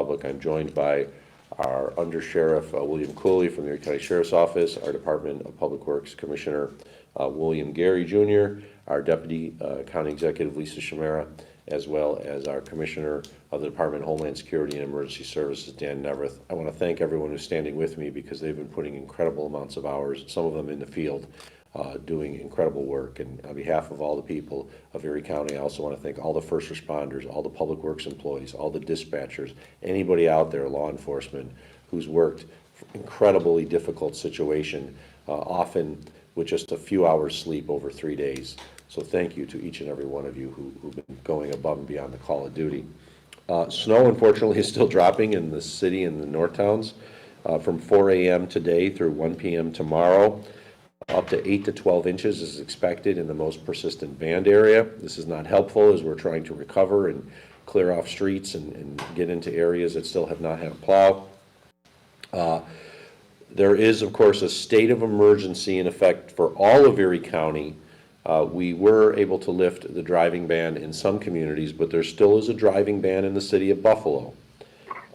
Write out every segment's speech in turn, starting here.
public. I'm joined by our Under Sheriff William Cooley from the Erie County Sheriff's Office, our Department of Public Works Commissioner William Gary Jr., our Deputy County Executive Lisa Shamara, as well as our Commissioner of the Department of Homeland Security and Emergency Services, Dan Neverth. I want to thank everyone who's standing with me because they've been putting incredible amounts of hours, some of them in the field, doing incredible work. And on behalf of all the people of Erie County, I also want to thank all the first responders, all the public works employees, all the dispatchers, anybody out there, law enforcement, who's worked incredibly difficult situation, often with just a few hours sleep over 3 days. So thank you to each and every one of you who've been going above and beyond the call of duty. Snow, unfortunately, is still dropping in the city and the north towns from 4 a.m. today through 1 p.m. tomorrow. Up to 8 to 12 inches is expected in the most persistent band area. This is not helpful as we're trying to recover and clear off streets and get into areas that still have not had a plow. There is, of course, a state of emergency in effect for all of Erie County. We were able to lift the driving ban in some communities, but there still is a driving ban in the city of Buffalo.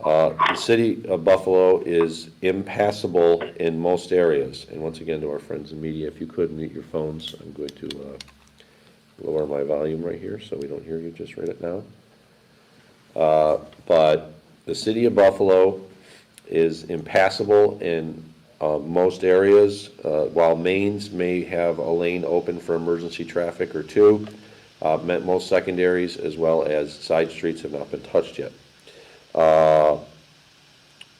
The city of Buffalo is impassable in most areas. And once again, to our friends in media, if you could mute your phones, I'm going to lower my volume right here so we don't hear you just right now. But the city of Buffalo is impassable in most areas, while mains may have a lane open for emergency traffic or two. Most secondaries as well as side streets have not been touched yet.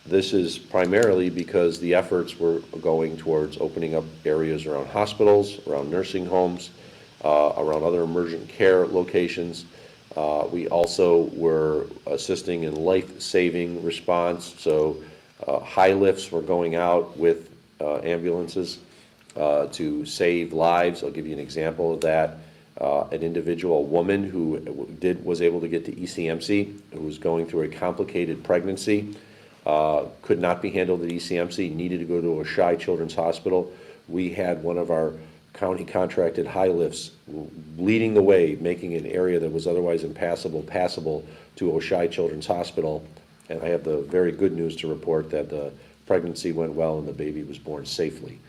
This is primarily because the efforts were going towards opening up areas around hospitals, around nursing homes, around other emergent care locations. We also were assisting in life-saving response, so high lifts were going out with ambulances to save lives. I'll give you an example of that. An individual woman who was able to get to ECMC, who was going through a complicated pregnancy, could not be handled at ECMC, needed to go to Oshai Children's Hospital. We had one of our county contracted high lifts leading the way, making an area that was otherwise impassable passable to Oshai Children's Hospital. And I have the very good news to report that the pregnancy went well and the baby was born safely.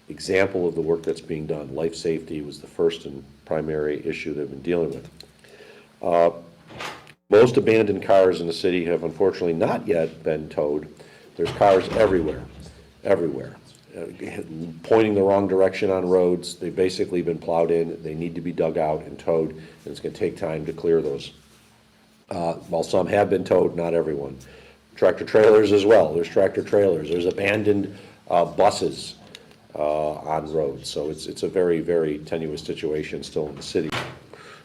Example of the work that's being done. Life safety was the first and primary issue they've been dealing with. Most abandoned cars in the city have unfortunately not yet been towed. There's cars everywhere, pointing the wrong direction on roads. They've basically been plowed in. They need to be dug out and towed, and it's going to take time to clear those. While some have been towed, not everyone. Tractor trailers as well. There's tractor trailers. There's abandoned buses on roads. So it's a very, very tenuous situation still in the city.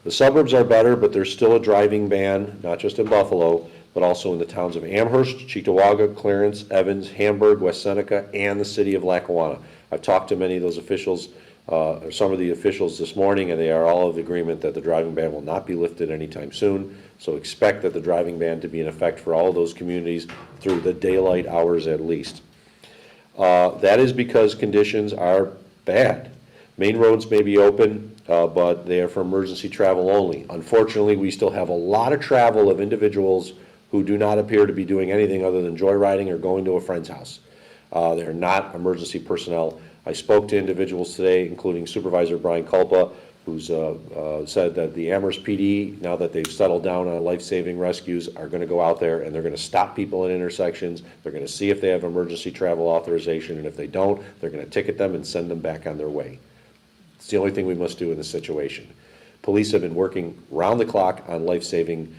The suburbs are better, but there's still a driving ban, not just in Buffalo, but also in the towns of Amherst, Cheektowaga, Clarence, Evans, Hamburg, West Seneca, and the city of Lackawanna. I've talked to many of those officials, or some of the officials this morning, and they are all of agreement that the driving ban will not be lifted anytime soon. So expect that the driving ban to be in effect for all of those communities through the daylight hours at least. That is because conditions are bad. Main roads may be open, but they are for emergency travel only. Unfortunately, we still have a lot of travel of individuals who do not appear to be doing anything other than joyriding or going to a friend's house. They're not emergency personnel. I spoke to individuals today, including Supervisor Brian Culpa, who's said that the Amherst PD, now that they've settled down on life-saving rescues, are going to go out there and they're going to stop people at intersections. They're going to see if they have emergency travel authorization, and if they don't, they're going to ticket them and send them back on their way. It's the only thing we must do in this situation. Police have been working round the clock on life-saving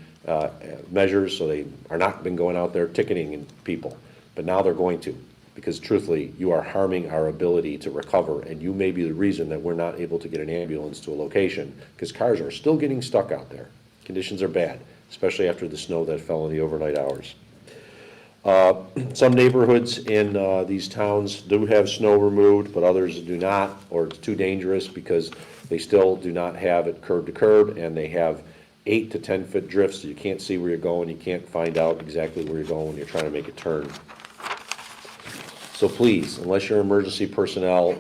measures, so they are not been going out there ticketing people, but now they're going to, because truthfully, you are harming our ability to recover, and you may be the reason that we're not able to get an ambulance to a location, because cars are still getting stuck out there. Conditions are bad, especially after the snow that fell in the overnight hours. Some neighborhoods in these towns do have snow removed, but others do not, or it's too dangerous because they still do not have it curb to curb, and they have 8 to 10 foot drifts, so you can't see where you're going. You can't find out exactly where you're going when you're trying to make a turn. So please, unless you're emergency personnel,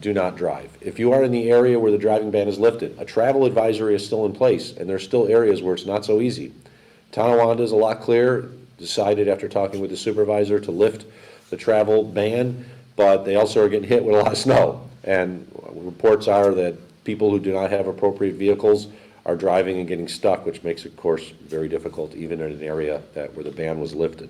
do not drive. If you are in the area where the driving ban is lifted, a travel advisory is still in place, and there's still areas where it's not so easy. Tonawanda is a lot clearer. decided after talking with the supervisor to lift the travel ban, but they also are getting hit with a lot of snow. And reports are that people who do not have appropriate vehicles are driving and getting stuck, which makes it, of course, very difficult, even in an area where the ban was lifted.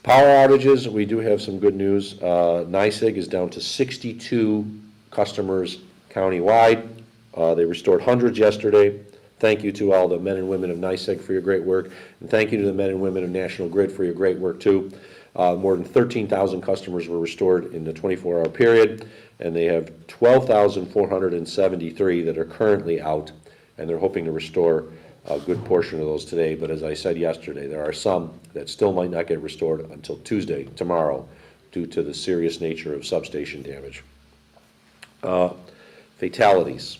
Power outages, we do have some good news. NYSEG is down to 62 customers countywide. They restored hundreds yesterday. Thank you to all the men and women of NYSEG for your great work, and thank you to the men and women of National Grid for your great work too. More than 13,000 customers were restored in the 24-hour period, and they have 12,473 that are currently out, and they're hoping to restore a good portion of those today. But as I said yesterday, there are some that still might not get restored until Tuesday, tomorrow, due to the serious nature of substation damage. Fatalities.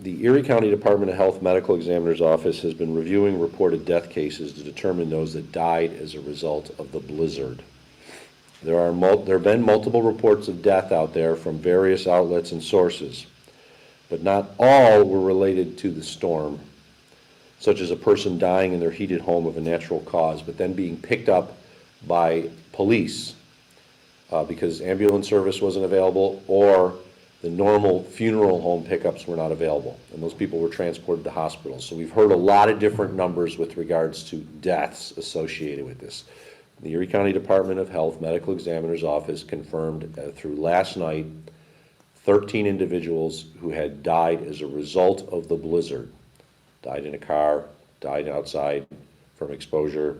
The Erie County Department of Health Medical Examiner's Office has been reviewing reported death cases to determine those that died as a result of the blizzard. There have been multiple reports of death out there from various outlets and sources, but not all were related to the storm, such as a person dying in their heated home of a natural cause, but then being picked up by police because ambulance service wasn't available, or the normal funeral home pickups were not available, and those people were transported to hospitals. So we've heard a lot of different numbers with regards to deaths associated with this. The Erie County Department of Health Medical Examiner's Office confirmed through last night 13 individuals who had died as a result of the blizzard. Died in a car, died outside from exposure,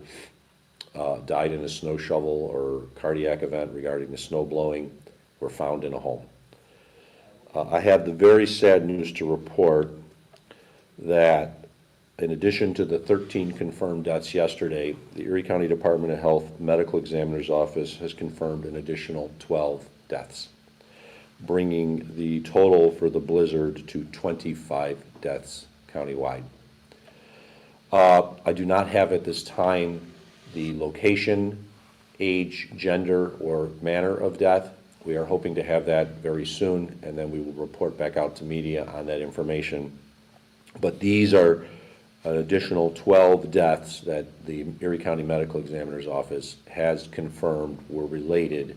died in a snow shovel or cardiac event regarding the snow blowing, were found in a home. I have the very sad news to report that in addition to the 13 confirmed deaths yesterday, the Erie County Department of Health Medical Examiner's Office has confirmed an additional 12 deaths, bringing the total for the blizzard to 25 deaths countywide. I do not have at this time the location, age, gender, or manner of death. We are hoping to have that very soon, and then we will report back out to media on that information. But these are an additional 12 deaths that the Erie County Medical Examiner's Office has confirmed were related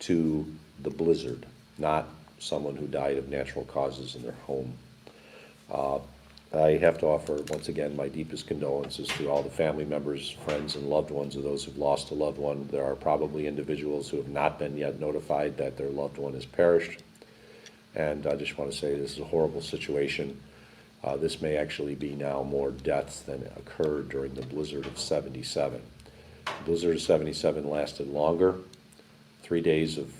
to the blizzard, not someone who died of natural causes in their home. I have to offer, once again, my deepest condolences to all the family members, friends, and loved ones of those who've lost a loved one. There are probably individuals who have not been yet notified that their loved one has perished. And I just want to say this is a horrible situation. This may actually be now more deaths than occurred during the blizzard of '77. The blizzard of '77 lasted longer, 3 days of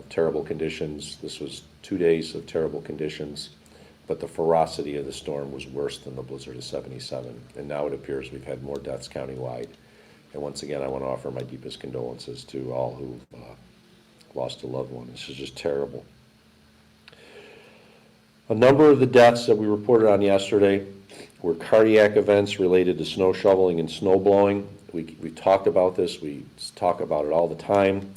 terrible conditions. This was 2 days of terrible conditions. But the ferocity of the storm was worse than the blizzard of '77. And now it appears we've had more deaths countywide. And once again, I want to offer my deepest condolences to all who lost a loved one. This is just terrible. A number of the deaths that we reported on yesterday were cardiac events related to snow shoveling and snow blowing. We talked about this. We talk about it all the time.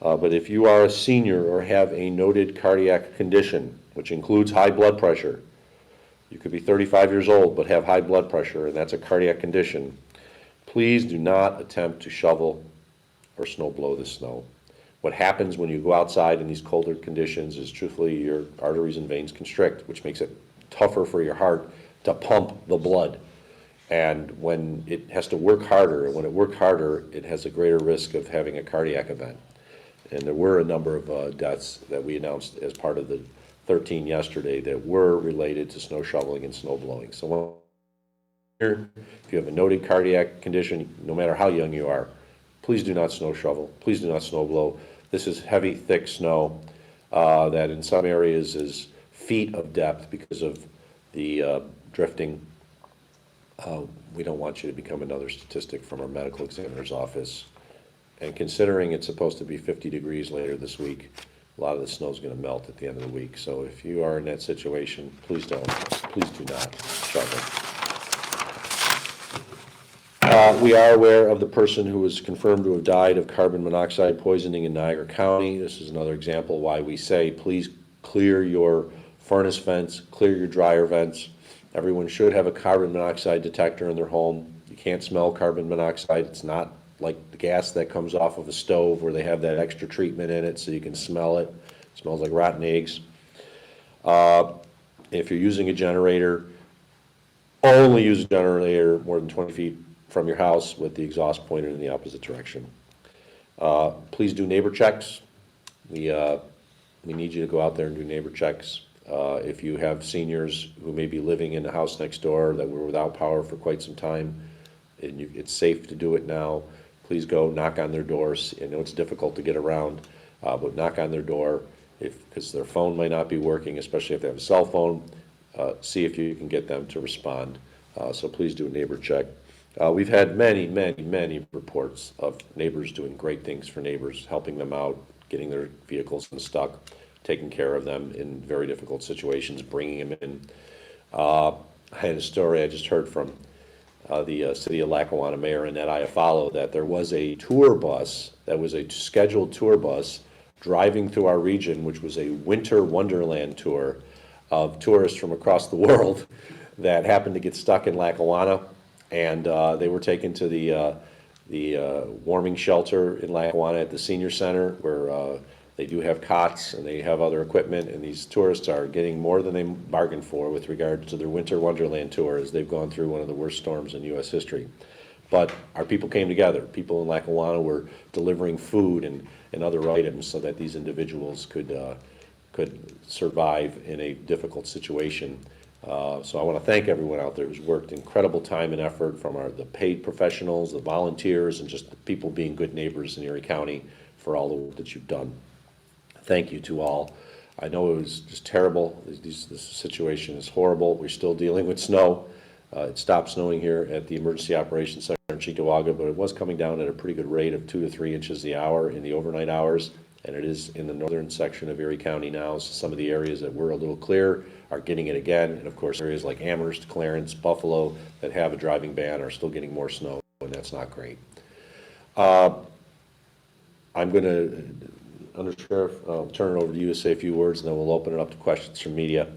But if you are a senior or have a noted cardiac condition, which includes high blood pressure, you could be 35 years old but have high blood pressure, and that's a cardiac condition, please do not attempt to shovel or snow blow the snow. What happens when you go outside in these colder conditions is, truthfully, your arteries and veins constrict, which makes it tougher for your heart to pump the blood. And when it has to work harder, and when it works harder, it has a greater risk of having a cardiac event. And there were a number of deaths that we announced as part of the 13 yesterday that were related to snow shoveling and snow blowing. So if you have a noted cardiac condition, no matter how young you are, please do not snow shovel, please do not snow blow. This is heavy, thick snow that in some areas is feet of depth because of the drifting. We don't want you to become another statistic from our medical examiner's office. And considering it's supposed to be 50 degrees later this week, a lot of the snow is going to melt at the end of the week. So if you are in that situation, please do not shovel. We are aware of the person who was confirmed to have died of carbon monoxide poisoning in Niagara County. This is another example why we say please clear your furnace vents, clear your dryer vents. Everyone should have a carbon monoxide detector in their home. You can't smell carbon monoxide. It's not like the gas that comes off of a stove where they have that extra treatment in it so you can smell it. It smells like rotten eggs. If you're using a generator, only use a generator more than 20 feet from your house with the exhaust pointed in the opposite direction. Please do neighbor checks. We need you to go out there and do neighbor checks. If you have seniors who may be living in the house next door that were without power for quite some time, and it's safe to do it now, please go knock on their doors. I know it's difficult to get around, but knock on their door because their phone might not be working, especially if they have a cell phone. See if you can get them to respond. So please do a neighbor check. We've had many, many, many reports of neighbors doing great things for neighbors, helping them out, getting their vehicles unstuck, taking care of them in very difficult situations, bringing them in. I had a story I just heard from the city of Lackawanna Mayor Annette Iafallo that there was a tour bus that was a scheduled tour bus driving through our region, which was a winter wonderland tour of tourists from across the world that happened to get stuck in Lackawanna, and they were taken to the warming shelter in Lackawanna at the senior center where they do have cots and they have other equipment, and these tourists are getting more than they bargained for with regard to their winter wonderland tour as they've gone through one of the worst storms in U.S. history. But our people came together. People in Lackawanna were delivering food and other items so that these individuals could survive in a difficult situation. So I want to thank everyone out there who's worked incredible time and effort, from the paid professionals, the volunteers, and just the people being good neighbors in Erie County for all the work that you've done. Thank you to all. I know it was just terrible. This situation is horrible. We're still dealing with snow. It stopped snowing here at the Emergency Operations Center in Cheektowaga, but it was coming down at a pretty good rate of 2 to 3 inches the hour in the overnight hours, and it is in the northern section of Erie County now. So some of the areas that were a little clear are getting it again, and of course areas like Amherst, Clarence, Buffalo that have a driving ban are still getting more snow, and that's not great. I'm going to, Under Sheriff, I'll turn it over to you to say a few words, and then we'll open it up to questions from media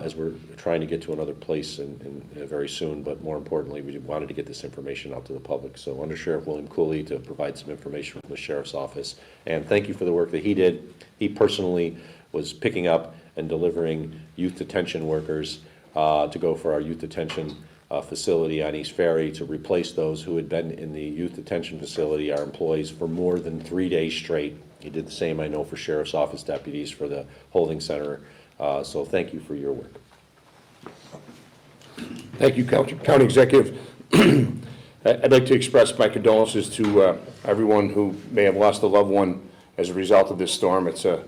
as we're trying to get to another place in very soon. But more importantly, we wanted to get this information out to the public. So Under Sheriff William Cooley to provide some information from the Sheriff's Office. And thank you for the work that he did. He personally was picking up and delivering youth detention workers to go for our youth detention facility on East Ferry to replace those who had been in the youth detention facility, our employees, for more than 3 days straight. He did the same, I know, for Sheriff's Office deputies for the holding center. So thank you for your work. Thank you, County Executive. I'd like to express my condolences to everyone who may have lost a loved one as a result of this storm. It's a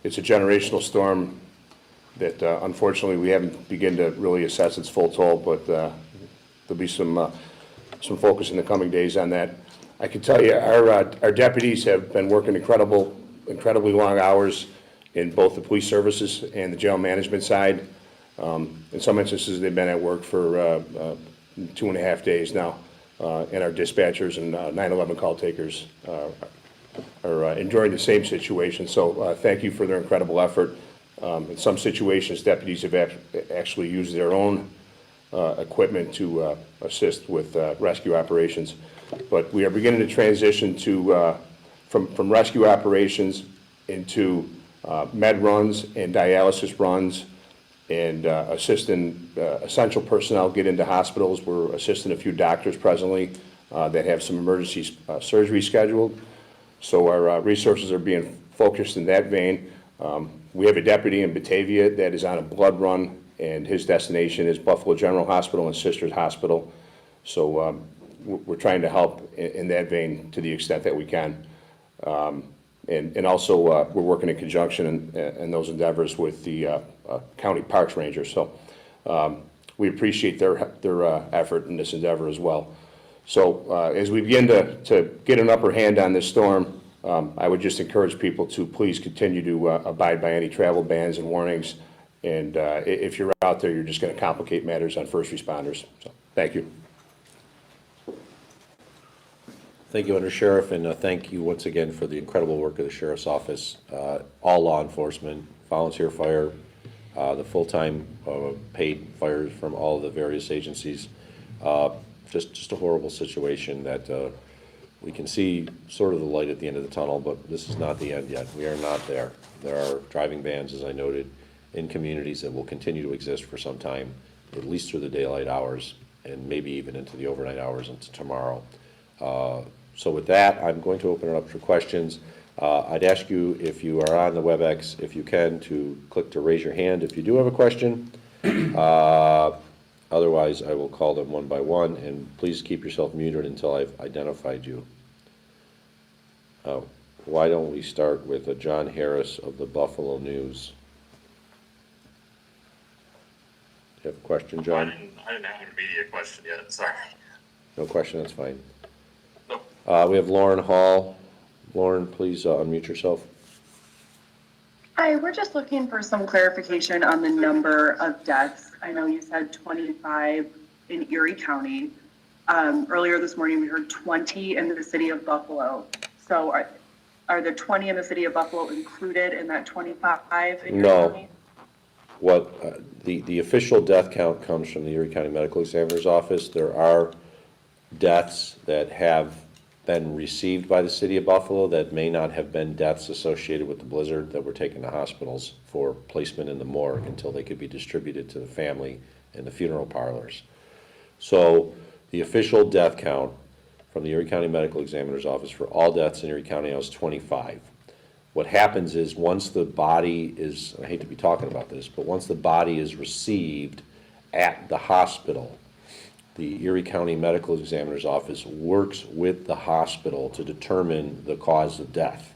generational storm that unfortunately we haven't begun to really assess its full toll, but there'll be some focus in the coming days on that. I can tell you our deputies have been working incredibly long hours in both the police services and the jail management side. In some instances, they've been at work for 2.5 days now, and our dispatchers and 911 call takers are enduring the same situation. So thank you for their incredible effort. In some situations, deputies have actually used their own equipment to assist with rescue operations. But we are beginning to transition to from rescue operations into med runs and dialysis runs, and assisting essential personnel get into hospitals. We're assisting a few doctors presently that have some emergency surgery scheduled. So our resources are being focused in that vein. We have a deputy in Batavia that is on a blood run, and his destination is Buffalo General Hospital and Sisters Hospital. So we're trying to help in that vein to the extent that we can. And also we're working in conjunction in those endeavors with the county parks rangers. So we appreciate their effort in this endeavor as well. So as we begin to get an upper hand on this storm, I would just encourage people to please continue to abide by any travel bans and warnings. And if you're out there, you're just going to complicate matters on first responders. So thank you. Thank you, Under Sheriff, and thank you once again for the incredible work of the Sheriff's Office, all law enforcement, volunteer fire, the full-time paid fires from all the various agencies. Just a horrible situation that we can see sort of the light at the end of the tunnel, but this is not the end yet. We are not there. There are driving bans, as I noted, in communities that will continue to exist for some time, at least through the daylight hours, and maybe even into the overnight hours into tomorrow. So with that, I'm going to open it up for questions. I'd ask you, if you are on the WebEx, if you can, to click to raise your hand if you do have a question. Otherwise, I will call them one by one, and please keep yourself muted until I've identified you. Why don't we start with John Harris of the Buffalo News? Do you have a question, John? I didn't have an immediate question yet, sorry. No question, that's fine. Nope. We have Lauren Hall. Lauren, please unmute yourself. Hi, we're just looking for some clarification on the number of deaths. I know you said 25 in Erie County. Earlier this morning, we heard 20 in the city of Buffalo. So are the 20 in the city of Buffalo included in that 25 in Erie County? What the official death count comes from the Erie County Medical Examiner's Office. There are deaths that have been received by the city of Buffalo that may not have been deaths associated with the blizzard that were taken to hospitals for placement in the morgue until they could be distributed to the family in the funeral parlors. So the official death count from the Erie County Medical Examiner's Office for all deaths in Erie County is 25. What happens is once the body is, I hate to be talking about this, but once the body is received at the hospital, the Erie County Medical Examiner's Office works with the hospital to determine the cause of death.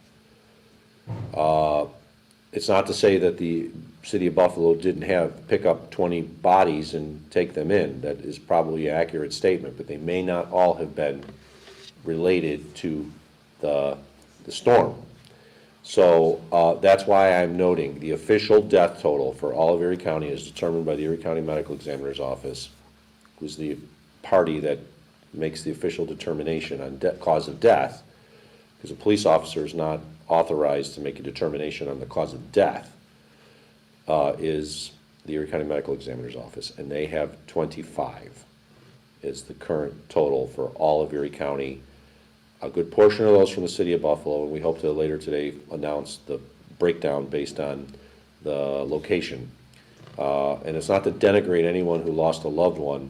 It's not to say that the city of Buffalo didn't pick up 20 bodies and take them in. That is probably an accurate statement, but they may not all have been related to the storm. So that's why I'm noting the official death total for all of Erie County is determined by the Erie County Medical Examiner's Office, who's the party that makes the official determination on cause of death, because a police officer is not authorized to make a determination on the cause of death, is the Erie County Medical Examiner's Office, and they have 25 is the current total for all of Erie County. A good portion of those from the city of Buffalo, and we hope to later today announce the breakdown based on the location. And it's not to denigrate anyone who lost a loved one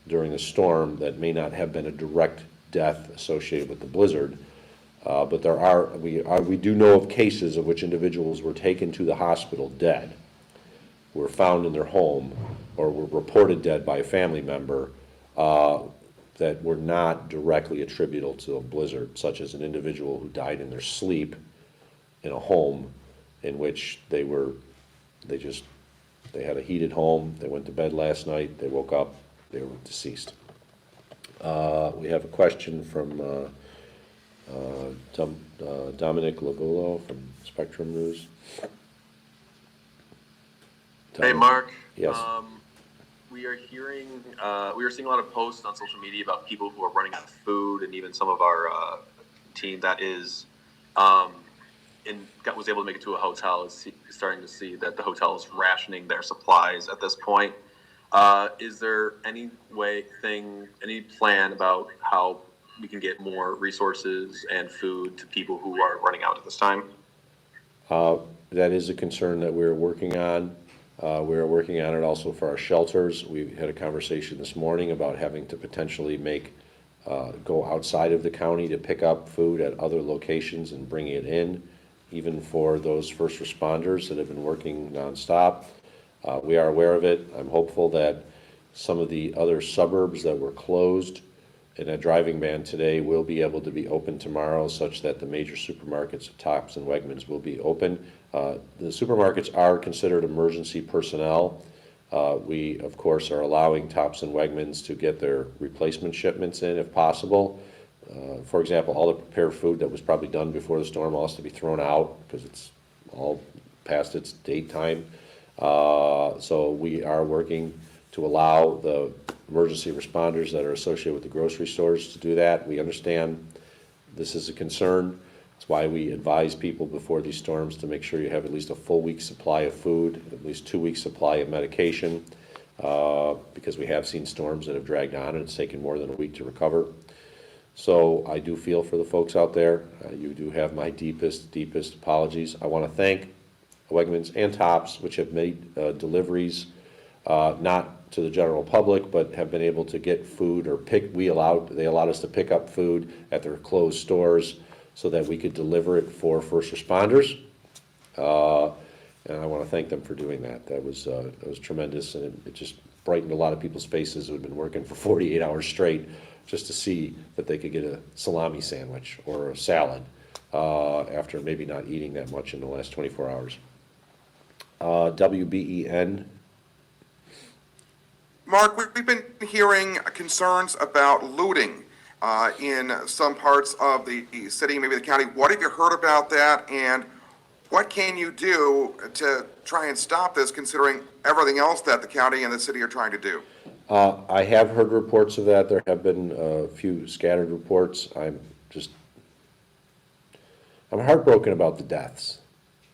during the storm that may not have been a direct death associated with the blizzard, but we do know of cases of which individuals were taken to the hospital dead, were found in their home, or were reported dead by a family member that were not directly attributable to a blizzard, such as an individual who died in their sleep in a home in which they had a heated home, they went to bed last night, they woke up, they were deceased. We have a question from Dominic Lavullo from Spectrum News. Hey, Mark. Yes. We are seeing a lot of posts on social media about people who are running out of food, and even some of our team that was able to make it to a hotel is starting to see that the hotel is rationing their supplies at this point. Is there any plan about how we can get more resources and food to people who are running out at this time? That is a concern that we're working on. We're working on it also for our shelters. We had a conversation this morning about having to potentially go outside of the county to pick up food at other locations and bring it in, even for those first responders that have been working nonstop. We are aware of it. I'm hopeful that some of the other suburbs that were closed in a driving ban today will be able to be open tomorrow, such that the major supermarkets, Tops and Wegmans, will be open. The supermarkets are considered emergency personnel. We, of course, are allowing Tops and Wegmans to get their replacement shipments in if possible. For example, all the prepared food that was probably done before the storm all has to be thrown out because it's all past its date time. So we are working to allow the emergency responders that are associated with the grocery stores to do that. We understand this is a concern. It's why we advise people before these storms to make sure you have at least a full week's supply of food, at least 2 weeks' supply of medication, because we have seen storms that have dragged on and it's taken more than a week to recover. So I do feel for the folks out there. You do have my deepest apologies. I want to thank Wegmans and Tops, which have made deliveries, not to the general public, but have been able to get food or they allowed us to pick up food at their closed stores so that we could deliver it for first responders. And I want to thank them for doing that. That was tremendous, and it just brightened a lot of people's faces who had been working for 48 hours straight just to see that they could get a salami sandwich or a salad after maybe not eating that much in the last 24 hours. WBEN. Mark, we've been hearing concerns about looting in some parts of the city, maybe the county. What have you heard about that, and what can you do to try and stop this, considering everything else that the county and the city are trying to do? I have heard reports of that. There have been a few scattered reports. I'm heartbroken about the deaths.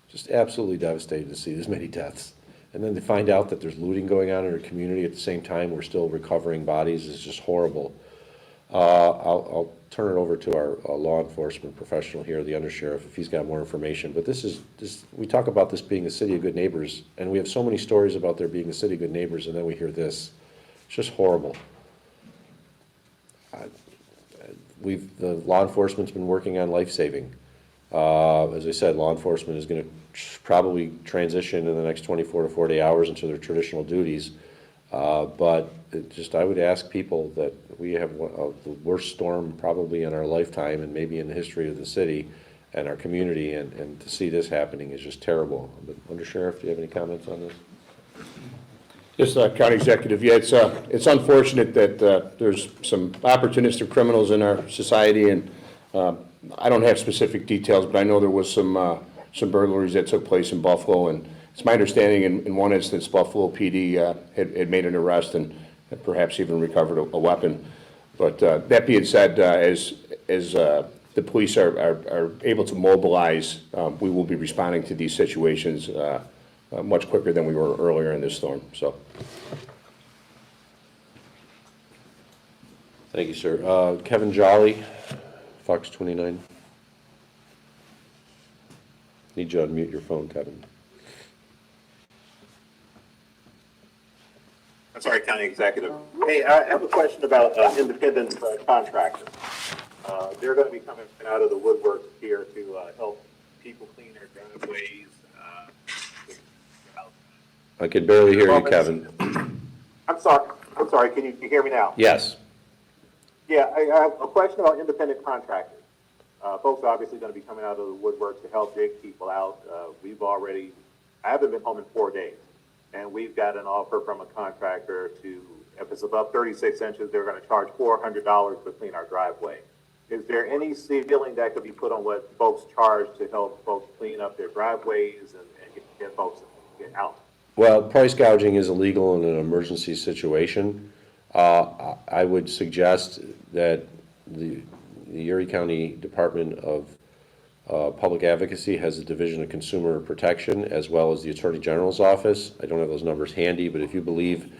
Just absolutely devastated to see this many deaths. And then to find out that there's looting going on in our community at the same time, we're still recovering bodies, is just horrible. I'll turn it over to our law enforcement professional here, the undersheriff, if he's got more information. But we talk about this being a city of good neighbors, and we have so many stories about there being a city of good neighbors, and then we hear this. It's just horrible. The law enforcement's been working on life-saving. As I said, law enforcement is going to probably transition in the next 24 to 40 hours into their traditional duties. But I would ask people that we have one of the worst storm probably in our lifetime and maybe in the history of the city and our community, and to see this happening is just terrible. But Undersheriff, do you have any comments on this? Yes, County Executive. Yeah, it's unfortunate that there's some opportunistic criminals in our society, and I don't have specific details, but I know there was some burglaries that took place in Buffalo, and it's my understanding in one instance Buffalo PD had made an arrest and perhaps even recovered a weapon. But that being said, as the police are able to mobilize, we will be responding to these situations much quicker than we were earlier in this storm. So. Thank you, sir. Kevin Jolly, Fox 29. Need you to unmute your phone, Kevin. I'm sorry, County Executive. Hey, I have a question about independent contractors. They're going to be coming out of the woodwork here to help people clean their driveways. I could barely hear you, Kevin. I'm sorry. Can you hear me now? Yes. Yeah, I have a question about independent contractors. Folks are obviously going to be coming out of the woodwork to help dig people out. I haven't been home in 4 days, and we've got an offer from a contractor if it's above 36 inches, they're going to charge $400 to clean our driveway. Is there any ceiling that could be put on what folks charge to help folks clean up their driveways and get folks get out? Well, price gouging is illegal in an emergency situation. I would suggest that the Erie County Department of Public Advocacy has a Division of Consumer Protection, as well as the Attorney General's office. I don't have those numbers handy, but if you believe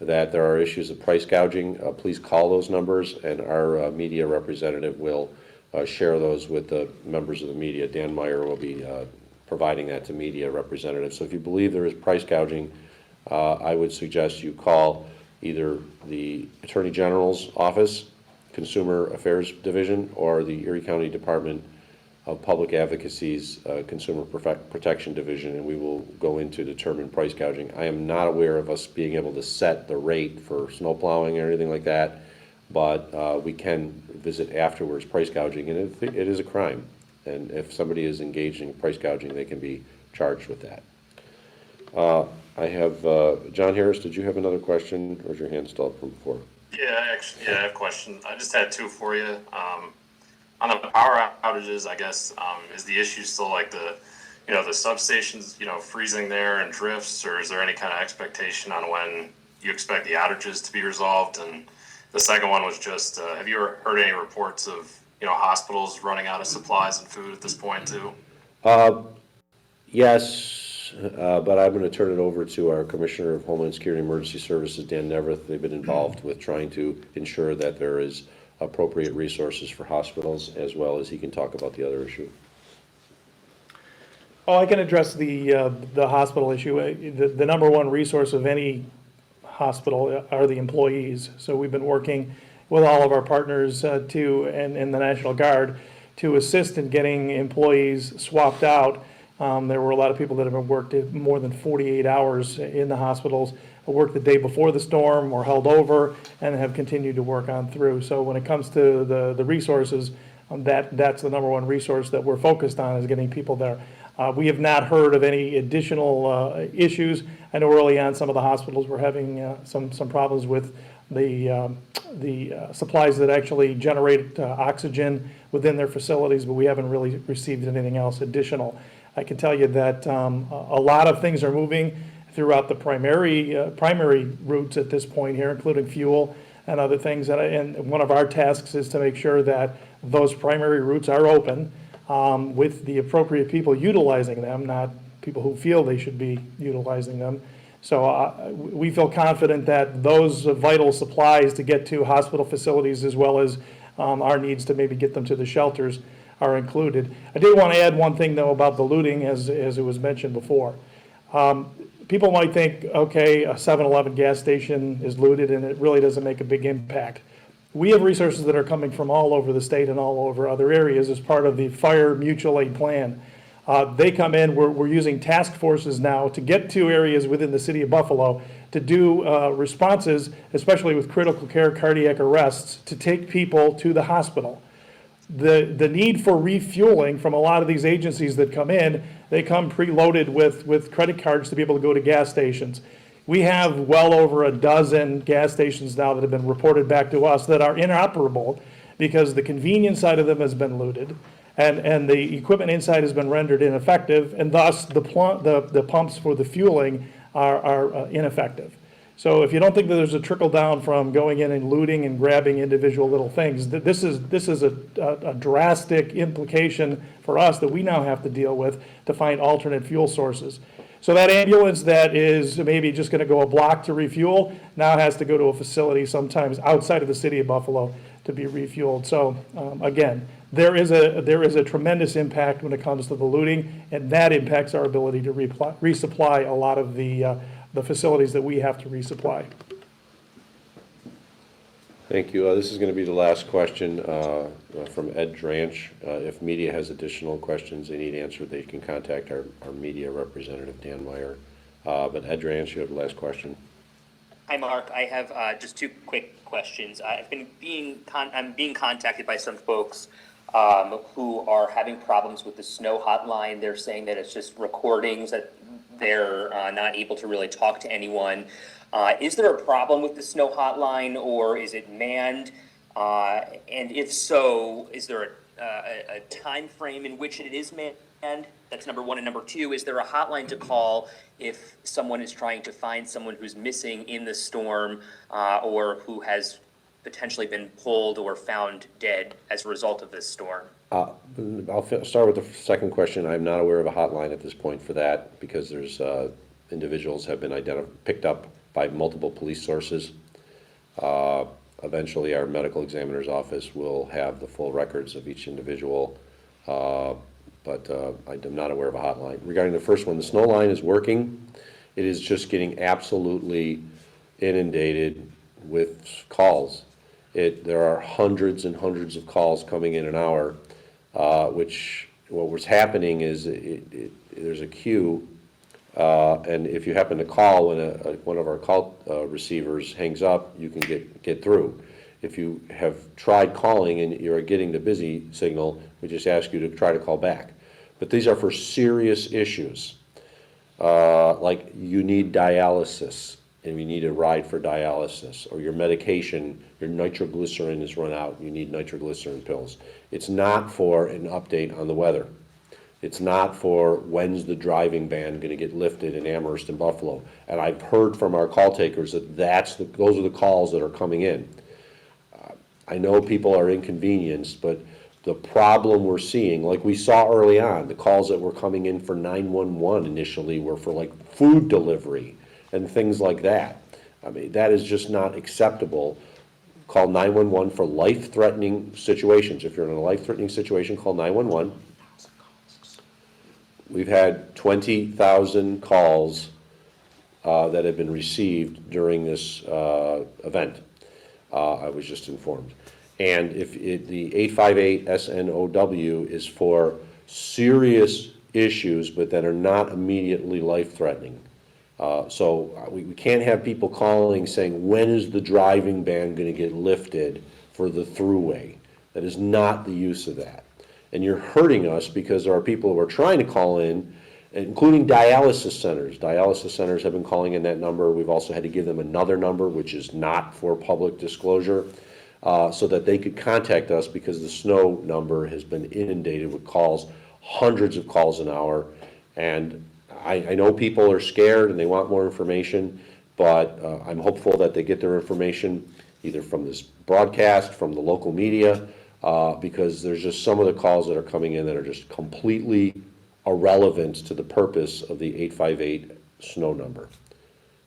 that there are issues of price gouging, please call those numbers, and our media representative will share those with the members of the media. Dan Meyer will be providing that to media representatives. So if you believe there is price gouging, I would suggest you call either the Attorney General's office, Consumer Affairs Division, or the Erie County Department of Public Advocacy's Consumer Protection Division, and we will go in to determine price gouging. I am not aware of us being able to set the rate for snow plowing or anything like that, but we can visit afterwards price gouging, and it is a crime. And if somebody is engaged in price gouging, they can be charged with that. I have, John Harris, did you have another question, or is your hand still up from before? Yeah, actually, I have a question. I just had two for you. On the power outages, I guess, is the issue still like the substations, freezing there and drifts, or is there any kind of expectation on when you expect the outages to be resolved? And the second one was just, have you ever heard any reports of hospitals running out of supplies and food at this point too? Yes, but I'm going to turn it over to our Commissioner of Homeland Security and Emergency Services, Dan Neverth. They've been involved with trying to ensure that there is appropriate resources for hospitals, as well as he can talk about the other issue. Oh, I can address the hospital issue. The number one resource of any hospital are the employees. So we've been working with all of our partners and the National Guard to assist in getting employees swapped out. There were a lot of people that have worked more than 48 hours in the hospitals, worked the day before the storm or held over, and have continued to work on through. So when it comes to the resources, that's the number one resource that we're focused on, is getting people there. We have not heard of any additional issues. I know early on some of the hospitals were having some problems with the supplies that actually generate oxygen within their facilities, but we haven't really received anything else additional. I can tell you that a lot of things are moving throughout the primary routes at this point here, including fuel and other things. And one of our tasks is to make sure that those primary routes are open with the appropriate people utilizing them, not people who feel they should be utilizing them. So we feel confident that those vital supplies to get to hospital facilities, as well as our needs to maybe get them to the shelters, are included. I did want to add one thing, though, about the looting, as it was mentioned before. People might think, okay, a 7-Eleven gas station is looted and it really doesn't make a big impact. We have resources that are coming from all over the state and all over other areas as part of the fire mutual aid plan. They come in, we're using task forces now to get to areas within the city of Buffalo to do responses, especially with critical care cardiac arrests, to take people to the hospital. The need for refueling from a lot of these agencies that come in, they come preloaded with credit cards to be able to go to gas stations. We have well over a dozen gas stations now that have been reported back to us that are inoperable because the convenience side of them has been looted and the equipment inside has been rendered ineffective, and thus the pumps for the fueling are ineffective. So if you don't think that there's a trickle down from going in and looting and grabbing individual little things, this is a drastic implication for us that we now have to deal with to find alternate fuel sources. So that ambulance that is maybe just going to go a block to refuel now has to go to a facility sometimes outside of the city of Buffalo to be refueled. So again, there is a tremendous impact when it comes to the looting, and that impacts our ability to resupply a lot of the facilities that we have to resupply. Thank you. This is going to be the last question from Ed Dranch. If media has additional questions they need answered, they can contact our media representative, Dan Meyer. But Ed Dranch, you have the last question. Hi, Mark. I have just two quick questions. I'm being contacted by some folks who are having problems with the snow hotline. They're saying that it's just recordings, that they're not able to really talk to anyone. Is there a problem with the snow hotline, or is it manned? And if so, is there a time frame in which it is manned? That's number one. And number two, is there a hotline to call if someone is trying to find someone who's missing in the storm or who has potentially been pulled or found dead as a result of this storm? I'll start with the second question. I'm not aware of a hotline at this point for that, because there's individuals have been picked up by multiple police sources. Eventually, our medical examiner's office will have the full records of each individual, but I'm not aware of a hotline. Regarding the first one, the snow line is working. It is just getting absolutely inundated with calls. There are hundreds and hundreds of calls coming in an hour, which what was happening is there's a queue, and if you happen to call when one of our call receivers hangs up, you can get through. If you have tried calling and you're getting the busy signal, we just ask you to try to call back. But these are for serious issues, like you need dialysis and you need a ride for dialysis, or your medication, your nitroglycerin is run out, you need nitroglycerin pills. It's not for an update on the weather. It's not for when's the driving ban going to get lifted in Amherst and Buffalo. And I've heard from our call takers that those are the calls that are coming in. I know people are inconvenienced, but the problem we're seeing, like we saw early on, the calls that were coming in for 911 initially were for like food delivery and things like that. I mean, that is just not acceptable. Call 911 for life-threatening situations. If you're in a life-threatening situation, call 911. We've had 20,000 calls that have been received during this event. I was just informed. And if the 858 SNOW is for serious issues, but that are not immediately life-threatening. So we can't have people calling saying, when is the driving ban going to get lifted for the throughway? That is not the use of that. And you're hurting us because there are people who are trying to call in, including dialysis centers. Dialysis centers have been calling in that number. We've also had to give them another number, which is not for public disclosure, so that they could contact us because the SNOW number has been inundated with calls, hundreds of calls an hour. And I know people are scared and they want more information, but I'm hopeful that they get their information either from this broadcast, from the local media, because there's just some of the calls that are coming in that are just completely irrelevant to the purpose of the 858 SNOW number.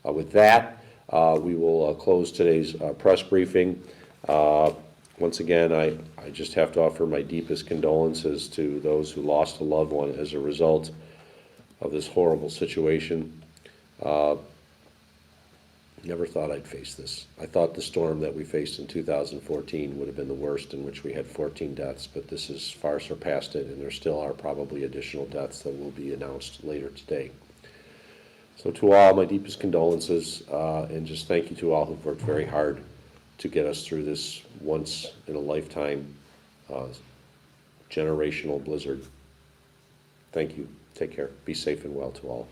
With that, we will close today's press briefing. Once again, I just have to offer my deepest condolences to those who lost a loved one as a result of this horrible situation. Never thought I'd face this. I thought the storm that we faced in 2014 would have been the worst, in which we had 14 deaths, but this has far surpassed it, and there still are probably additional deaths that will be announced later today. So to all, my deepest condolences, and just thank you to all who've worked very hard to get us through this once-in-a-lifetime generational blizzard. Thank you. Take care. Be safe and well to all.